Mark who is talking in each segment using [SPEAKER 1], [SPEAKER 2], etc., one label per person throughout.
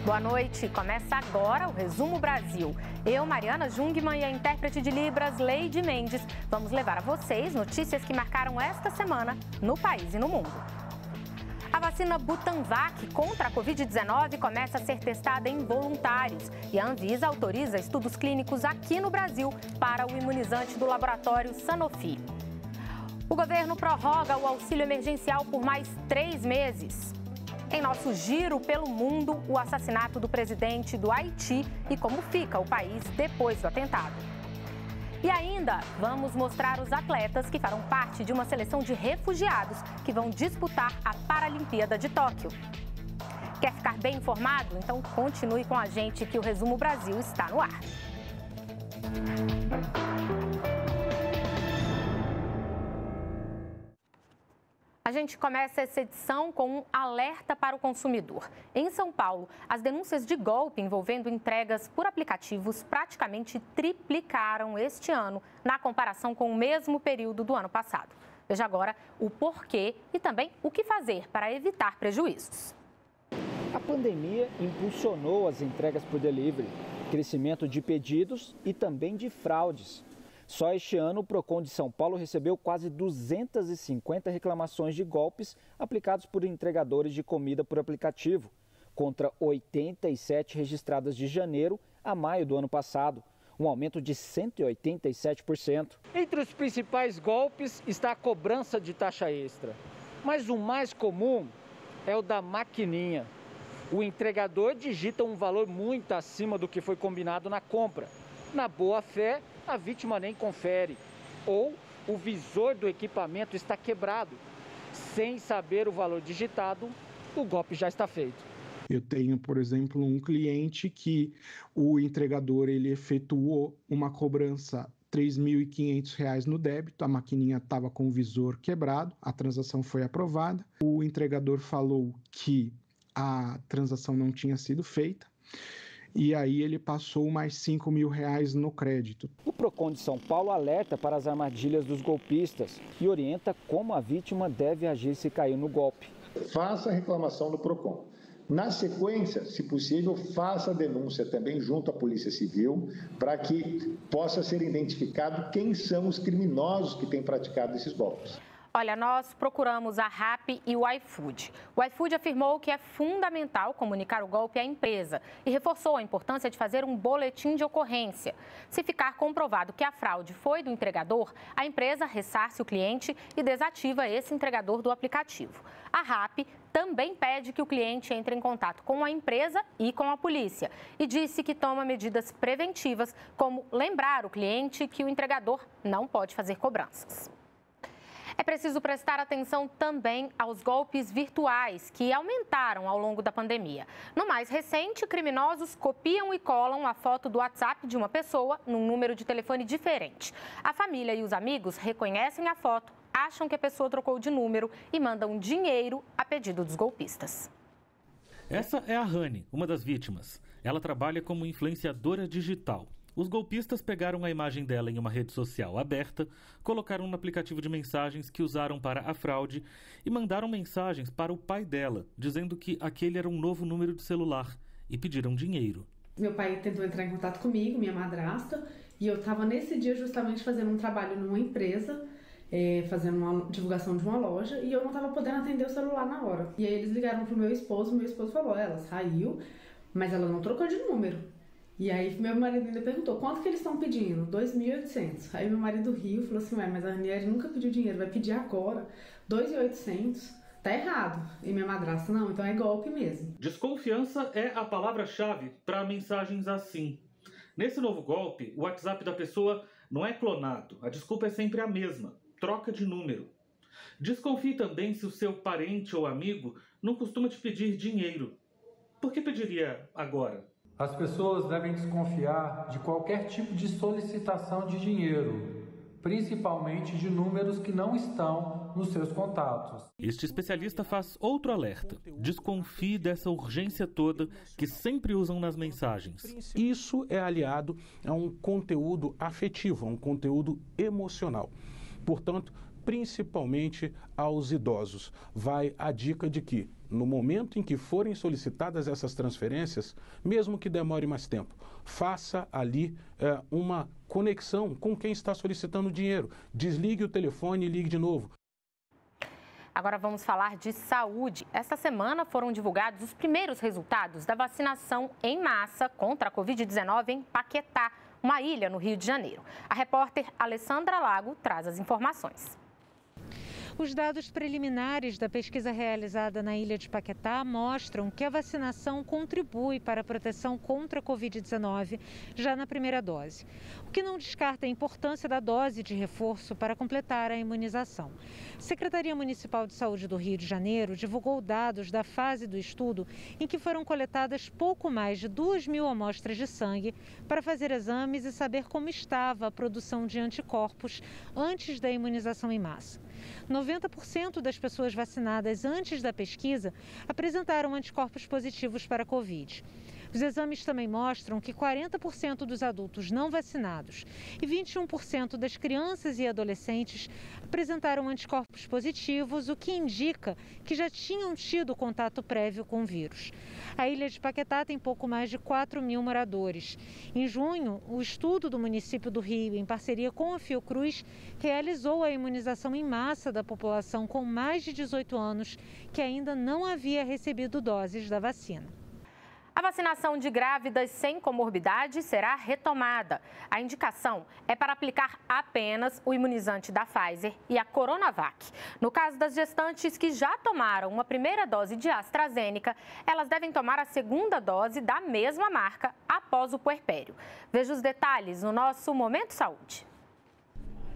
[SPEAKER 1] Boa noite, começa agora o Resumo Brasil. Eu, Mariana Jungmann, e a intérprete de Libras, Leide Mendes, vamos levar a vocês notícias que marcaram esta semana no país e no mundo. A vacina Butanvac contra a Covid-19 começa a ser testada em voluntários e a Anvisa autoriza estudos clínicos aqui no Brasil para o imunizante do laboratório Sanofi. O governo prorroga o auxílio emergencial por mais 3 meses. Em nosso giro pelo mundo, o assassinato do presidente do Haiti e como fica o país depois do atentado. E ainda vamos mostrar os atletas que farão parte de uma seleção de refugiados que vão disputar a Paralimpíada de Tóquio. Quer ficar bem informado? Então continue com a gente que o Resumo Brasil está no ar. A gente começa essa edição com um alerta para o consumidor. Em São Paulo, as denúncias de golpe envolvendo entregas por aplicativos praticamente triplicaram este ano na comparação com o mesmo período do ano passado. Veja agora o porquê e também o que fazer para evitar prejuízos.
[SPEAKER 2] A pandemia impulsionou as entregas por delivery, crescimento de pedidos e também de fraudes. Só este ano, o Procon de São Paulo recebeu quase 250 reclamações de golpes aplicados por entregadores de comida por aplicativo, contra 87 registradas de janeiro a maio do ano passado, um aumento de 187%. Entre os principais golpes está a cobrança de taxa extra, mas o mais comum é o da maquininha. O entregador digita um valor muito acima do que foi combinado na compra. Na boa-fé, a vítima nem confere. Ou o visor do equipamento está quebrado. Sem saber o valor digitado, o golpe já está feito.
[SPEAKER 3] Eu tenho, por exemplo, um cliente que o entregador ele efetuou uma cobrança R$ 3.500 no débito, a maquininha estava com o visor quebrado, a transação foi aprovada. O entregador falou que a transação não tinha sido feita. E aí ele passou mais R$ 5.000 no crédito.
[SPEAKER 2] O Procon de São Paulo alerta para as armadilhas dos golpistas e orienta como a vítima deve agir se cair no golpe.
[SPEAKER 4] Faça a reclamação no Procon. Na sequência, se possível, faça a denúncia também junto à Polícia Civil para que possa ser identificado quem são os criminosos que têm praticado esses golpes.
[SPEAKER 1] Olha, nós procuramos a Rappi e o iFood. O iFood afirmou que é fundamental comunicar o golpe à empresa e reforçou a importância de fazer um boletim de ocorrência. Se ficar comprovado que a fraude foi do entregador, a empresa ressarce o cliente e desativa esse entregador do aplicativo. A Rappi também pede que o cliente entre em contato com a empresa e com a polícia e disse que toma medidas preventivas, como lembrar o cliente que o entregador não pode fazer cobranças. É preciso prestar atenção também aos golpes virtuais, que aumentaram ao longo da pandemia. No mais recente, criminosos copiam e colam a foto do WhatsApp de uma pessoa num número de telefone diferente. A família e os amigos reconhecem a foto, acham que a pessoa trocou de número e mandam dinheiro a pedido dos golpistas.
[SPEAKER 5] Essa é a Rani, uma das vítimas. Ela trabalha como influenciadora digital. Os golpistas pegaram a imagem dela em uma rede social aberta, colocaram no aplicativo de mensagens que usaram para a fraude e mandaram mensagens para o pai dela, dizendo que aquele era um novo número de celular e pediram dinheiro.
[SPEAKER 6] Meu pai tentou entrar em contato comigo, minha madrasta, e eu estava nesse dia justamente fazendo um trabalho numa empresa, fazendo uma divulgação de uma loja, e eu não estava podendo atender o celular na hora. E aí eles ligaram pro meu esposo falou, ela saiu, mas ela não trocou de número. E aí meu marido ainda perguntou, quanto que eles estão pedindo? 2.800. Aí meu marido riu e falou assim, mas a Ranieri nunca pediu dinheiro, vai pedir agora 2.800. Tá errado. E minha madrasta, não, então é golpe mesmo.
[SPEAKER 5] Desconfiança é a palavra-chave para mensagens assim. Nesse novo golpe, o WhatsApp da pessoa não é clonado. A desculpa é sempre a mesma, troca de número. Desconfie também se o seu parente ou amigo não costuma te pedir dinheiro. Por que pediria agora?
[SPEAKER 7] As pessoas devem desconfiar de qualquer tipo de solicitação de dinheiro, principalmente de números que não estão nos seus contatos.
[SPEAKER 5] Este especialista faz outro alerta. Desconfie dessa urgência toda que sempre usam nas mensagens.
[SPEAKER 8] Isso é aliado a um conteúdo afetivo, a um conteúdo emocional. Portanto, principalmente aos idosos. Vai a dica de que, no momento em que forem solicitadas essas transferências, mesmo que demore mais tempo, faça ali uma conexão com quem está solicitando o dinheiro. Desligue o telefone e ligue de novo.
[SPEAKER 1] Agora vamos falar de saúde. Esta semana foram divulgados os primeiros resultados da vacinação em massa contra a Covid-19 em Paquetá, uma ilha no Rio de Janeiro. A repórter Alessandra Lago traz as informações.
[SPEAKER 9] Os dados preliminares da pesquisa realizada na ilha de Paquetá mostram que a vacinação contribui para a proteção contra a Covid-19 já na primeira dose, o que não descarta a importância da dose de reforço para completar a imunização. A Secretaria Municipal de Saúde do Rio de Janeiro divulgou dados da fase do estudo em que foram coletadas pouco mais de 2.000 amostras de sangue para fazer exames e saber como estava a produção de anticorpos antes da imunização em massa. 90% das pessoas vacinadas antes da pesquisa apresentaram anticorpos positivos para a Covid. Os exames também mostram que 40% dos adultos não vacinados e 21% das crianças e adolescentes apresentaram anticorpos positivos, o que indica que já tinham tido contato prévio com o vírus. A ilha de Paquetá tem pouco mais de 4.000 moradores. Em junho, o estudo do município do Rio, em parceria com a Fiocruz, realizou a imunização em massa da população com mais de 18 anos que ainda não havia recebido doses da vacina.
[SPEAKER 1] A vacinação de grávidas sem comorbidade será retomada. A indicação é para aplicar apenas o imunizante da Pfizer e a Coronavac. No caso das gestantes que já tomaram uma primeira dose de AstraZeneca, elas devem tomar a segunda dose da mesma marca após o puerpério. Veja os detalhes no nosso Momento Saúde.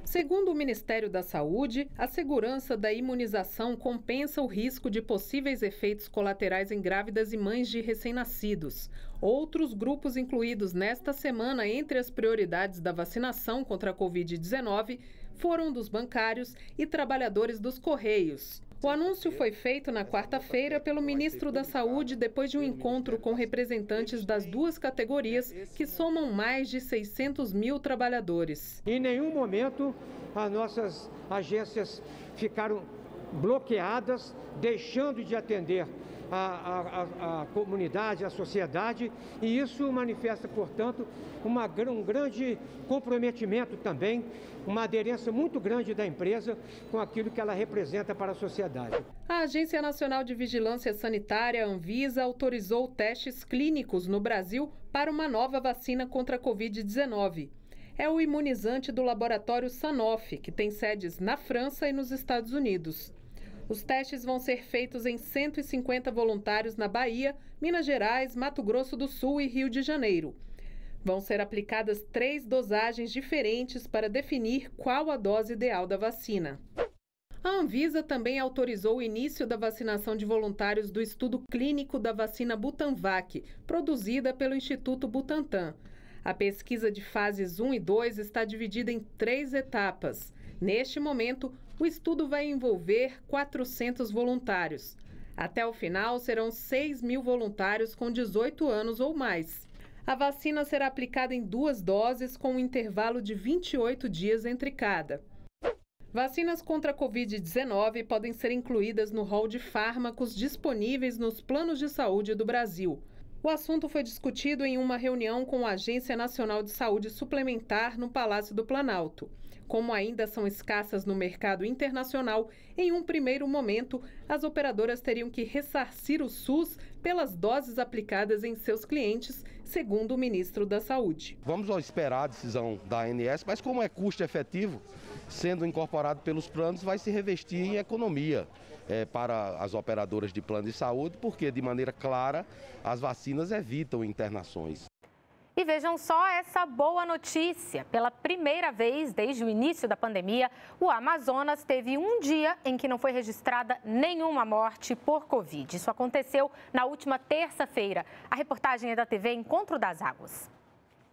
[SPEAKER 10] Segundo o Ministério da Saúde, a segurança da imunização compensa o risco de possíveis efeitos colaterais em grávidas e mães de recém-nascidos. Outros grupos incluídos nesta semana entre as prioridades da vacinação contra a Covid-19 foram dos bancários e trabalhadores dos Correios. O anúncio foi feito na quarta-feira pelo ministro da Saúde depois de um encontro com representantes das duas categorias que somam mais de 600 mil trabalhadores.
[SPEAKER 11] Em nenhum momento as nossas agências ficaram bloqueadas, deixando de atender a comunidade, a sociedade, e isso manifesta, portanto, um grande comprometimento também, uma aderência muito grande da empresa com aquilo que ela representa para a sociedade.
[SPEAKER 10] A Agência Nacional de Vigilância Sanitária, Anvisa, autorizou testes clínicos no Brasil para uma nova vacina contra a Covid-19. É o imunizante do laboratório Sanofi, que tem sedes na França e nos Estados Unidos. Os testes vão ser feitos em 150 voluntários na Bahia, Minas Gerais, Mato Grosso do Sul e Rio de Janeiro. Vão ser aplicadas 3 dosagens diferentes para definir qual a dose ideal da vacina. A Anvisa também autorizou o início da vacinação de voluntários do estudo clínico da vacina Butanvac, produzida pelo Instituto Butantan. A pesquisa de fases 1 e 2 está dividida em 3 etapas. Neste momento, o estudo vai envolver 400 voluntários. Até o final, serão 6.000 voluntários com 18 anos ou mais. A vacina será aplicada em 2 doses, com um intervalo de 28 dias entre cada. Vacinas contra a Covid-19 podem ser incluídas no rol de fármacos disponíveis nos planos de saúde do Brasil. O assunto foi discutido em uma reunião com a Agência Nacional de Saúde Suplementar no Palácio do Planalto. Como ainda são escassas no mercado internacional, em um primeiro momento, as operadoras teriam que ressarcir o SUS pelas doses aplicadas em seus clientes, segundo o ministro da Saúde.
[SPEAKER 12] Vamos esperar a decisão da ANS, mas como é custo efetivo, sendo incorporado pelos planos, vai se revestir em economia para as operadoras de plano de saúde, porque, de maneira clara, as vacinas evitam internações.
[SPEAKER 1] E vejam só essa boa notícia. Pela primeira vez desde o início da pandemia, o Amazonas teve um dia em que não foi registrada nenhuma morte por Covid. Isso aconteceu na última terça-feira. A reportagem é da TV Encontro das Águas.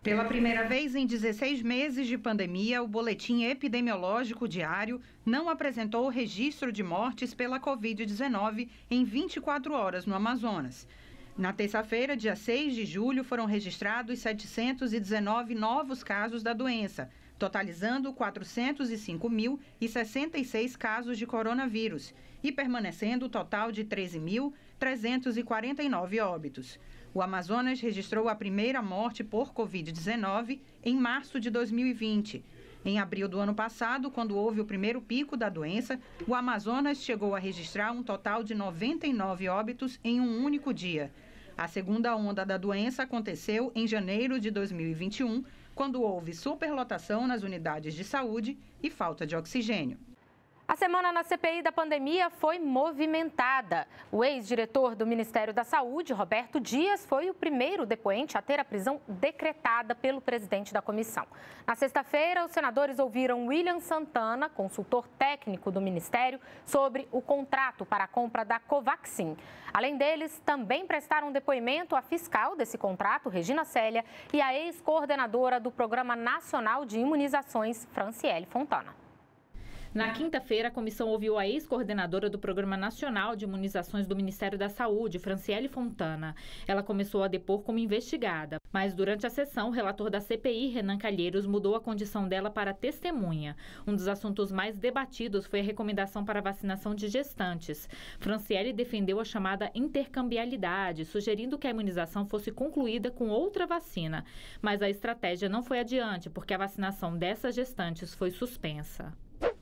[SPEAKER 13] Pela primeira vez em 16 meses de pandemia, o boletim epidemiológico diário não apresentou registro de mortes pela Covid-19 em 24 horas no Amazonas. Na terça-feira, dia 6 de julho, foram registrados 719 novos casos da doença, totalizando 405.066 casos de coronavírus e permanecendo o total de 13.349 óbitos. O Amazonas registrou a primeira morte por Covid-19 em março de 2020. Em abril do ano passado, quando houve o primeiro pico da doença, o Amazonas chegou a registrar um total de 99 óbitos em um único dia. A segunda onda da doença aconteceu em janeiro de 2021, quando houve superlotação nas unidades de saúde e falta de oxigênio.
[SPEAKER 1] A semana na CPI da pandemia foi movimentada. O ex-diretor do Ministério da Saúde, Roberto Dias, foi o primeiro depoente a ter a prisão decretada pelo presidente da comissão. Na sexta-feira, os senadores ouviram William Santana, consultor técnico do Ministério, sobre o contrato para a compra da Covaxin. Além deles, também prestaram depoimento a fiscal desse contrato, Regina Célia, e a ex-coordenadora do Programa Nacional de Imunizações, Franciele Fontana.
[SPEAKER 14] Na quinta-feira, a comissão ouviu a ex-coordenadora do Programa Nacional de Imunizações do Ministério da Saúde, Franciele Fontana. Ela começou a depor como investigada, mas durante a sessão, o relator da CPI, Renan Calheiros, mudou a condição dela para testemunha. Um dos assuntos mais debatidos foi a recomendação para a vacinação de gestantes. Franciele defendeu a chamada intercambialidade, sugerindo que a imunização fosse concluída com outra vacina. Mas a estratégia não foi adiante, porque a vacinação dessas gestantes foi suspensa.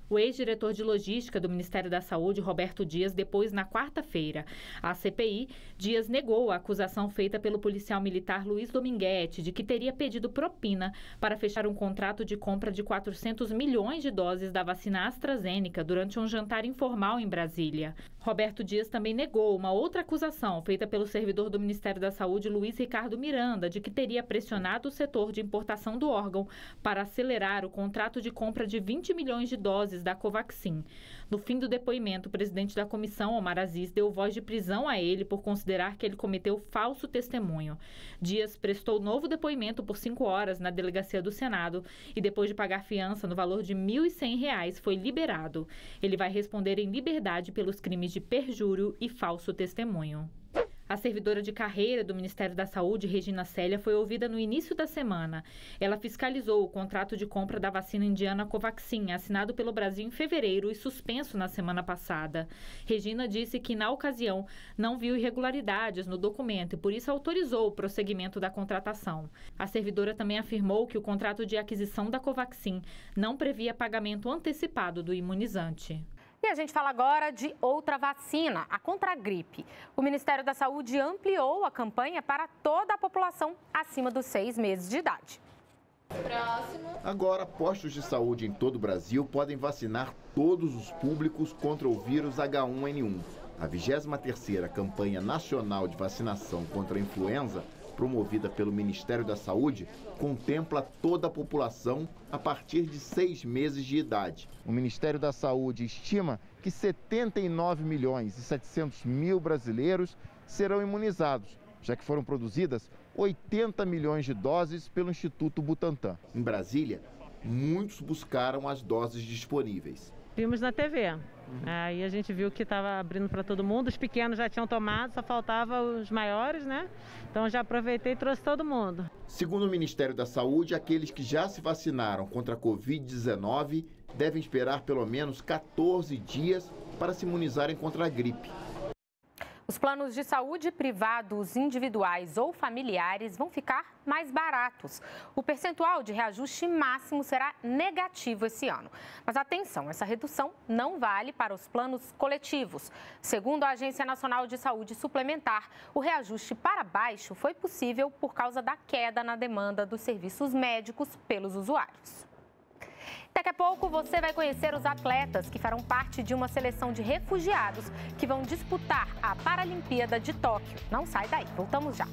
[SPEAKER 14] O ex-diretor de logística do Ministério da Saúde, Roberto Dias, depôs na quarta-feira. À CPI, Dias negou a acusação feita pelo policial militar Luiz Dominguete de que teria pedido propina para fechar um contrato de compra de 400 milhões de doses da vacina AstraZeneca durante um jantar informal em Brasília. Roberto Dias também negou uma outra acusação feita pelo servidor do Ministério da Saúde, Luiz Ricardo Miranda, de que teria pressionado o setor de importação do órgão para acelerar o contrato de compra de 20 milhões de doses da Covaxin. No fim do depoimento, o presidente da comissão, Omar Aziz, deu voz de prisão a ele por considerar que ele cometeu falso testemunho. Dias prestou novo depoimento por 5 horas na delegacia do Senado e, depois de pagar fiança no valor de R$ 1.100, foi liberado. Ele vai responder em liberdade pelos crimes de perjúrio e falso testemunho. A servidora de carreira do Ministério da Saúde, Regina Célia, foi ouvida no início da semana. Ela fiscalizou o contrato de compra da vacina indiana Covaxin, assinado pelo Brasil em fevereiro e suspenso na semana passada. Regina disse que, na ocasião, não viu irregularidades no documento e, por isso, autorizou o prosseguimento da contratação. A servidora também afirmou que o contrato de aquisição da Covaxin não previa pagamento antecipado do imunizante.
[SPEAKER 1] E a gente fala agora de outra vacina, a contra a gripe. O Ministério da Saúde ampliou a campanha para toda a população acima dos 6 meses de idade.
[SPEAKER 15] Próximo. Agora, postos de saúde em todo o Brasil podem vacinar todos os públicos contra o vírus H1N1. A 23ª campanha nacional de vacinação contra a influenza, promovida pelo Ministério da Saúde, contempla toda a população a partir de 6 meses de idade. O Ministério da Saúde estima que 79.700.000 brasileiros serão imunizados, já que foram produzidas 80 milhões de doses pelo Instituto Butantan. Em Brasília, muitos buscaram as doses disponíveis.
[SPEAKER 16] Vimos na TV. Aí a gente viu que estava abrindo para todo mundo, os pequenos já tinham tomado, só faltava os maiores, né? Então já aproveitei e trouxe todo mundo.
[SPEAKER 15] Segundo o Ministério da Saúde, aqueles que já se vacinaram contra a Covid-19 devem esperar pelo menos 14 dias para se imunizarem contra a gripe.
[SPEAKER 1] Os planos de saúde privados, individuais ou familiares vão ficar mais baratos. O percentual de reajuste máximo será negativo esse ano. Mas atenção, essa redução não vale para os planos coletivos. Segundo a Agência Nacional de Saúde Suplementar, o reajuste para baixo foi possível por causa da queda na demanda dos serviços médicos pelos usuários. Daqui a pouco você vai conhecer os atletas que farão parte de uma seleção de refugiados que vão disputar a Paralimpíada de Tóquio. Não sai daí, voltamos já.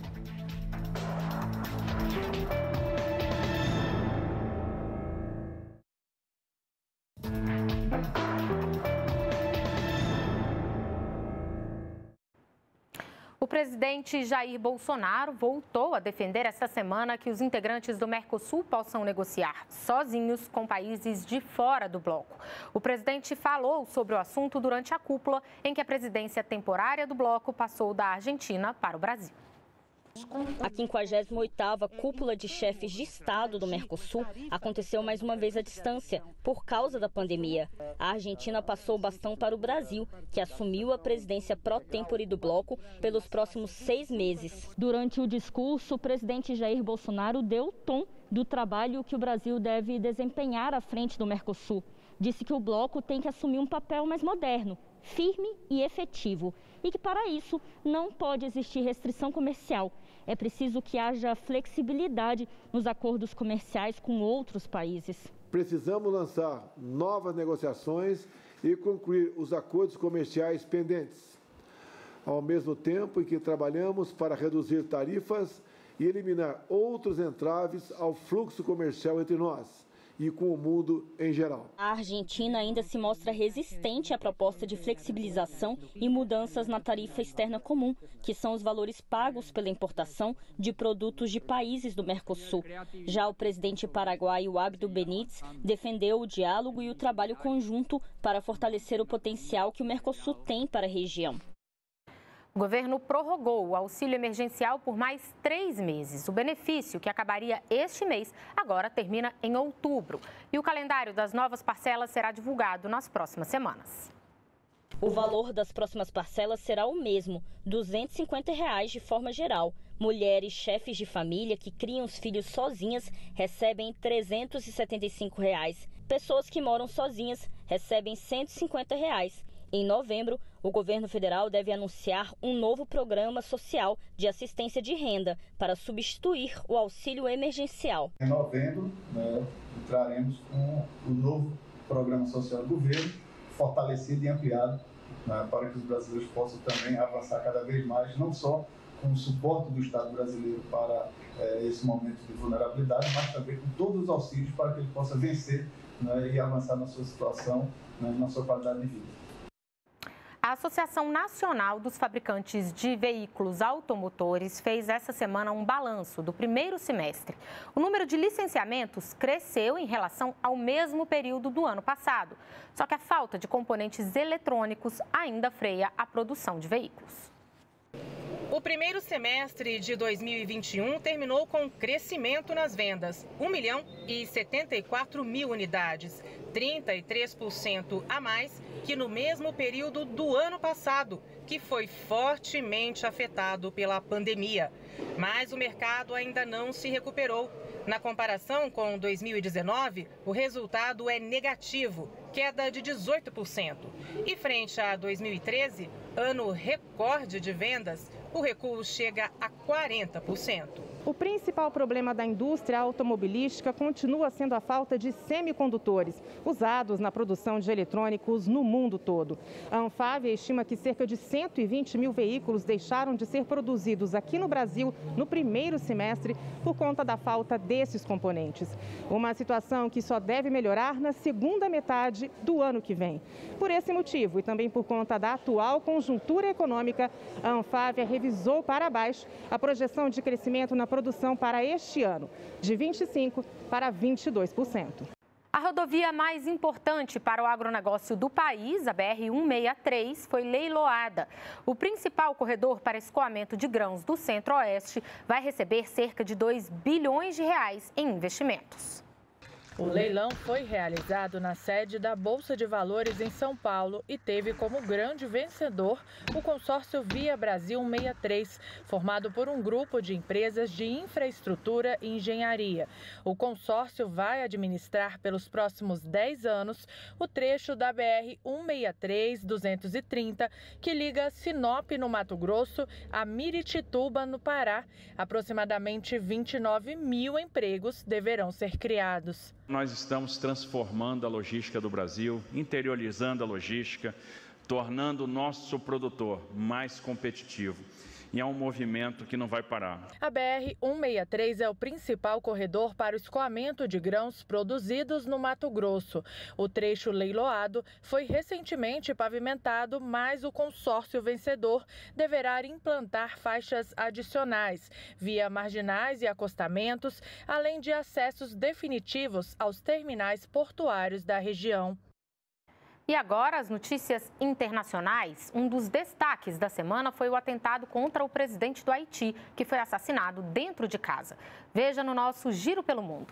[SPEAKER 1] O presidente Jair Bolsonaro voltou a defender esta semana que os integrantes do Mercosul possam negociar sozinhos com países de fora do bloco. O presidente falou sobre o assunto durante a cúpula em que a presidência temporária do bloco passou da Argentina para o Brasil.
[SPEAKER 17] A 58ª Cúpula de Chefes de Estado do Mercosul aconteceu mais uma vez à distância, por causa da pandemia. A Argentina passou o bastão para o Brasil, que assumiu a presidência pró-tempore do bloco pelos próximos 6 meses. Durante o discurso, o presidente Jair Bolsonaro deu o tom do trabalho que o Brasil deve desempenhar à frente do Mercosul. Disse que o bloco tem que assumir um papel mais moderno, firme e efetivo, e que para isso não pode existir restrição comercial. É preciso que haja flexibilidade nos acordos comerciais com outros países.
[SPEAKER 18] Precisamos lançar novas negociações e concluir os acordos comerciais pendentes, ao mesmo tempo em que trabalhamos para reduzir tarifas e eliminar outros entraves ao fluxo comercial entre nós e com o mundo em geral.
[SPEAKER 17] A Argentina ainda se mostra resistente à proposta de flexibilização e mudanças na tarifa externa comum, que são os valores pagos pela importação de produtos de países do Mercosul. Já o presidente paraguaio Abdo Benítez defendeu o diálogo e o trabalho conjunto para fortalecer o potencial que o Mercosul tem para a região.
[SPEAKER 1] O governo prorrogou o auxílio emergencial por mais 3 meses. O benefício, que acabaria este mês, agora termina em outubro. E o calendário das novas parcelas será divulgado nas próximas semanas.
[SPEAKER 17] O valor das próximas parcelas será o mesmo, R$ 250 de forma geral. Mulheres, chefes de família que criam os filhos sozinhas recebem R$ 375. Pessoas que moram sozinhas recebem R$ 150. Em novembro, o governo federal deve anunciar um novo programa social de assistência de renda para substituir o auxílio emergencial.
[SPEAKER 19] Em novembro, entraremos com o novo programa social do governo, fortalecido e ampliado, para que os brasileiros possam também avançar cada vez mais, não só com o suporte do Estado brasileiro para esse momento de vulnerabilidade, mas também com todos os auxílios para que ele possa vencer e avançar na sua situação, na sua qualidade de vida.
[SPEAKER 1] A Associação Nacional dos Fabricantes de Veículos Automotores fez essa semana um balanço do primeiro semestre. O número de licenciamentos cresceu em relação ao mesmo período do ano passado. Só que a falta de componentes eletrônicos ainda freia a produção de veículos.
[SPEAKER 20] O primeiro semestre de 2021 terminou com crescimento nas vendas, 1.074.000 unidades, 33% a mais que no mesmo período do ano passado, que foi fortemente afetado pela pandemia. Mas o mercado ainda não se recuperou. Na comparação com 2019, o resultado é negativo, queda de 18%. E frente a 2013, ano recorde de vendas, o recuo chega a 40%.
[SPEAKER 21] O principal problema da indústria automobilística continua sendo a falta de semicondutores, usados na produção de eletrônicos no mundo todo. A Anfávia estima que cerca de 120.000 veículos deixaram de ser produzidos aqui no Brasil no primeiro semestre por conta da falta desses componentes. Uma situação que só deve melhorar na segunda metade do ano que vem. Por esse motivo e também por conta da atual conjuntura econômica, a Anfávia revisou para baixo a projeção de crescimento na produção para este ano, de 25% para 22%.
[SPEAKER 1] A rodovia mais importante para o agronegócio do país, a BR-163, foi leiloada. O principal corredor para escoamento de grãos do Centro-Oeste vai receber cerca de R$ 2 bilhões em investimentos.
[SPEAKER 22] O leilão foi realizado na sede da Bolsa de Valores em São Paulo e teve como grande vencedor o consórcio Via Brasil 163, formado por um grupo de empresas de infraestrutura e engenharia. O consórcio vai administrar pelos próximos 10 anos o trecho da BR-163-230, que liga Sinop, no Mato Grosso, a Miritituba, no Pará. Aproximadamente 29.000 empregos deverão ser criados.
[SPEAKER 23] Nós estamos transformando a logística do Brasil, interiorizando a logística, tornando o nosso produtor mais competitivo. E é um movimento que não vai parar.
[SPEAKER 22] A BR-163 é o principal corredor para o escoamento de grãos produzidos no Mato Grosso. O trecho leiloado foi recentemente pavimentado, mas o consórcio vencedor deverá implantar faixas adicionais, via marginais e acostamentos, além de acessos definitivos aos terminais portuários da região.
[SPEAKER 1] E agora, as notícias internacionais. Um dos destaques da semana foi o atentado contra o presidente do Haiti, que foi assassinado dentro de casa. Veja no nosso Giro pelo Mundo.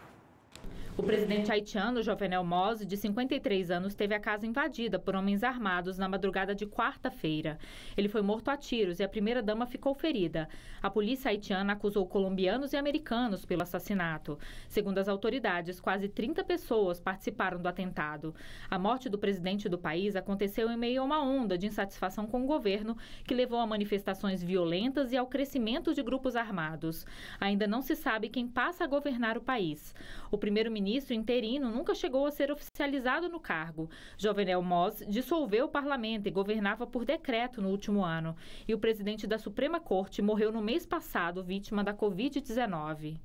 [SPEAKER 14] O presidente haitiano, Jovenel Moïse, de 53 anos, teve a casa invadida por homens armados na madrugada de quarta-feira. Ele foi morto a tiros e a primeira-dama ficou ferida. A polícia haitiana acusou colombianos e americanos pelo assassinato. Segundo as autoridades, quase 30 pessoas participaram do atentado. A morte do presidente do país aconteceu em meio a uma onda de insatisfação com o governo, que levou a manifestações violentas e ao crescimento de grupos armados. Ainda não se sabe quem passa a governar o país. O primeiro-ministro interino nunca chegou a ser oficializado no cargo. Jovenel Moïse dissolveu o parlamento e governava por decreto no último ano. E o presidente da Suprema Corte morreu no mês passado, vítima da Covid-19.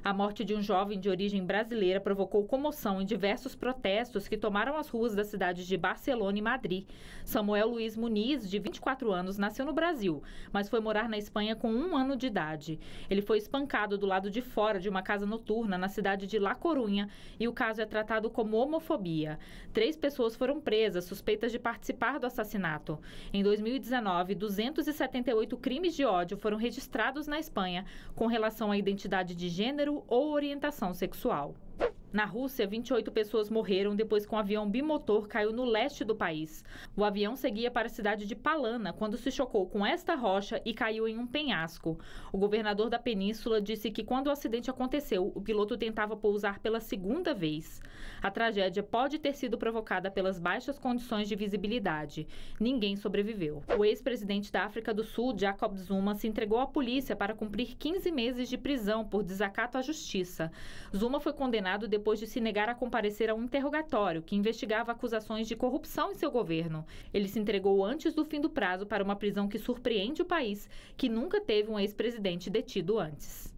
[SPEAKER 14] A morte de um jovem de origem brasileira provocou comoção em diversos protestos que tomaram as ruas das cidades de Barcelona e Madrid. Samuel Luiz Muniz, de 24 anos, nasceu no Brasil, mas foi morar na Espanha com 1 ano de idade. Ele foi espancado do lado de fora de uma casa noturna na cidade de La Coruña e o caso é tratado como homofobia. 3 pessoas foram presas, suspeitas de participar do assassinato. Em 2019, 278 crimes de ódio foram registrados na Espanha com relação à identidade de gênero ou orientação sexual. Na Rússia, 28 pessoas morreram depois que um avião bimotor caiu no leste do país. O avião seguia para a cidade de Palana quando se chocou com esta rocha e caiu em um penhasco. O governador da península disse que quando o acidente aconteceu, o piloto tentava pousar pela segunda vez. A tragédia pode ter sido provocada pelas baixas condições de visibilidade. Ninguém sobreviveu. O ex-presidente da África do Sul, Jacob Zuma, se entregou à polícia para cumprir 15 meses de prisão por desacato à justiça. Zuma foi condenado depois de se negar a comparecer a um interrogatório que investigava acusações de corrupção em seu governo. Ele se entregou antes do fim do prazo para uma prisão que surpreende o país, que nunca teve um ex-presidente detido antes.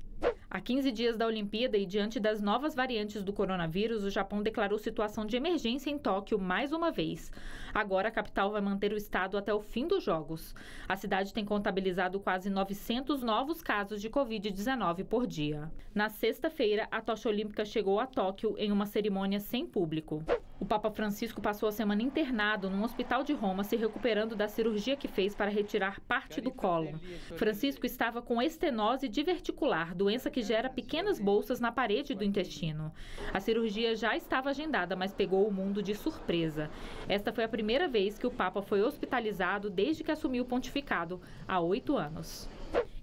[SPEAKER 14] Há 15 dias da Olimpíada e diante das novas variantes do coronavírus, o Japão declarou situação de emergência em Tóquio mais uma vez. Agora, a capital vai manter o estado até o fim dos Jogos. A cidade tem contabilizado quase 900 novos casos de Covid-19 por dia. Na sexta-feira, a tocha olímpica chegou a Tóquio em uma cerimônia sem público. O Papa Francisco passou a semana internado num hospital de Roma, se recuperando da cirurgia que fez para retirar parte do cólon. Francisco estava com estenose diverticular, doença que gera pequenas bolsas na parede do intestino. A cirurgia já estava agendada, mas pegou o mundo de surpresa. Esta foi a primeira vez que o Papa foi hospitalizado desde que assumiu o pontificado, há 8 anos.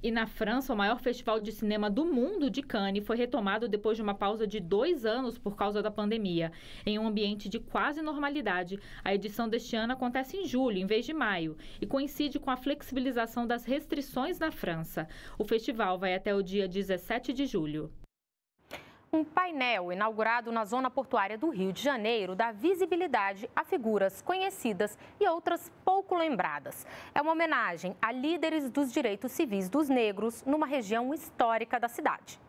[SPEAKER 14] E na França, o maior festival de cinema do mundo, de Cannes, foi retomado depois de uma pausa de 2 anos por causa da pandemia. Em um ambiente de quase normalidade, a edição deste ano acontece em julho, em vez de maio, e coincide com a flexibilização das restrições na França. O festival vai até o dia 17 de julho.
[SPEAKER 1] Um painel inaugurado na zona portuária do Rio de Janeiro dá visibilidade a figuras conhecidas e outras pouco lembradas. É uma homenagem a líderes dos direitos civis dos negros numa região histórica da cidade.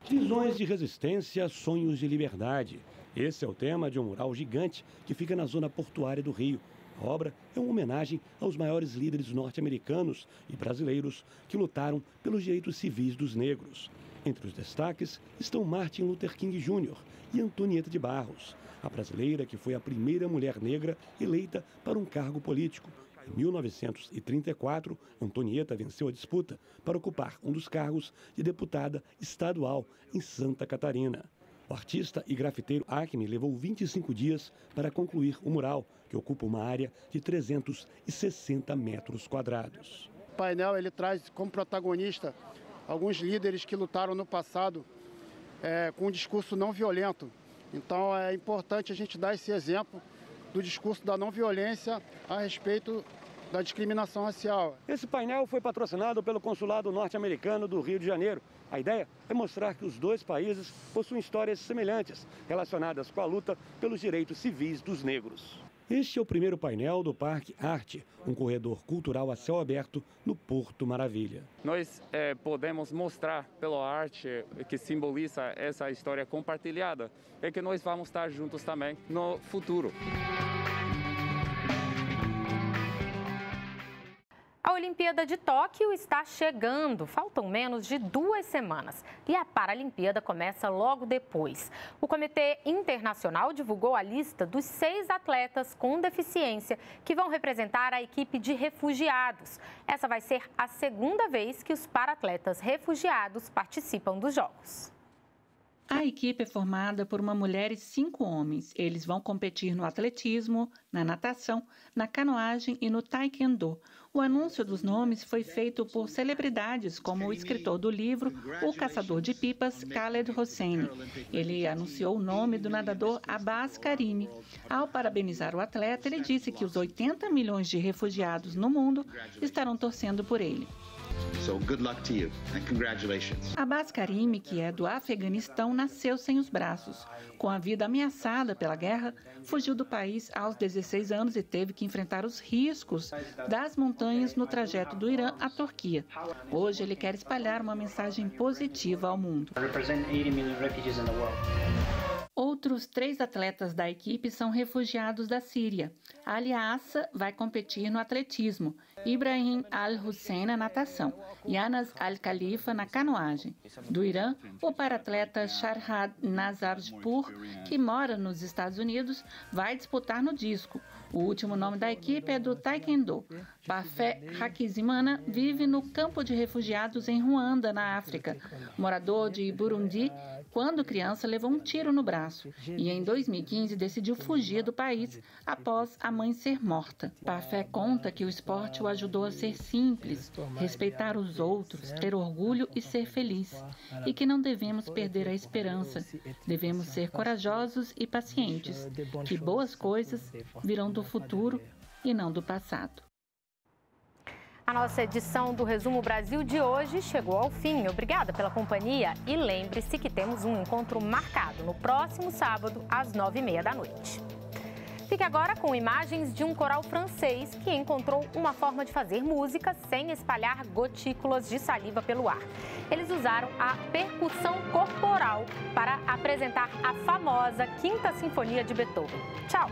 [SPEAKER 2] Visões de resistência, sonhos de liberdade. Esse é o tema de um mural gigante que fica na zona portuária do Rio. A obra é uma homenagem aos maiores líderes norte-americanos e brasileiros que lutaram pelos direitos civis dos negros. Entre os destaques estão Martin Luther King Jr. e Antonieta de Barros, a brasileira que foi a primeira mulher negra eleita para um cargo político. Em 1934, Antonieta venceu a disputa para ocupar um dos cargos de deputada estadual em Santa Catarina. O artista e grafiteiro Acme levou 25 dias para concluir o mural, que ocupa uma área de 360 metros quadrados.
[SPEAKER 3] O painel ele traz como protagonista alguns líderes que lutaram no passado com um discurso não violento. Então é importante a gente dar esse exemplo do discurso da não violência a respeito da discriminação racial.
[SPEAKER 2] Esse painel foi patrocinado pelo Consulado Norte-Americano do Rio de Janeiro. A ideia é mostrar que os dois países possuem histórias semelhantes relacionadas com a luta pelos direitos civis dos negros. Este é o primeiro painel do Parque Arte, um corredor cultural a céu aberto no Porto Maravilha.
[SPEAKER 4] Nós podemos mostrar pela arte que simboliza essa história compartilhada e que nós vamos estar juntos também no futuro.
[SPEAKER 1] A Olimpíada de Tóquio está chegando. Faltam menos de 2 semanas e a Paralimpíada começa logo depois. O Comitê Internacional divulgou a lista dos 6 atletas com deficiência que vão representar a equipe de refugiados. Essa vai ser a segunda vez que os paratletas refugiados participam dos Jogos.
[SPEAKER 5] A equipe é formada por uma mulher e 5 homens. Eles vão competir no atletismo, na natação, na canoagem e no taekwondo. O anúncio dos nomes foi feito por celebridades como o escritor do livro O Caçador de Pipas, Khaled Hosseini. Ele anunciou o nome do nadador Abbas Karimi. Ao parabenizar o atleta, ele disse que os 80 milhões de refugiados no mundo estarão torcendo por ele.
[SPEAKER 6] So good luck to you and congratulations.
[SPEAKER 5] Abbas Karimi, que é do Afeganistão, nasceu sem os braços. Com a vida ameaçada pela guerra, fugiu do país aos 16 anos e teve que enfrentar os riscos das montanhas no trajeto do Irã à Turquia. Hoje ele quer espalhar uma mensagem positiva ao mundo. Outros 3 atletas da equipe são refugiados da Síria. Ali Assa vai competir no atletismo, Ibrahim Al-Hussein na natação e Anas Al-Khalifa na canoagem. Do Irã, o paratleta Sharhad Nazarpour, que mora nos Estados Unidos, vai disputar no disco. O último nome da equipe é do taekwondo. Parfait Hakizimana vive no campo de refugiados em Ruanda, na África. Morador de Burundi, quando criança levou um tiro no braço e em 2015 decidiu fugir do país após a mãe ser morta. Parfait conta que o esporte o ajudou a ser simples, respeitar os outros, ter orgulho e ser feliz. E que não devemos perder a esperança. Devemos ser corajosos e pacientes, que boas coisas virão do futuro e não do passado.
[SPEAKER 1] A nossa edição do Resumo Brasil de hoje chegou ao fim. Obrigada pela companhia e lembre-se que temos um encontro marcado no próximo sábado, às 9h30 da noite. Fique agora com imagens de um coral francês que encontrou uma forma de fazer música sem espalhar gotículas de saliva pelo ar. Eles usaram a percussão corporal para apresentar a famosa Quinta Sinfonia de Beethoven. Tchau!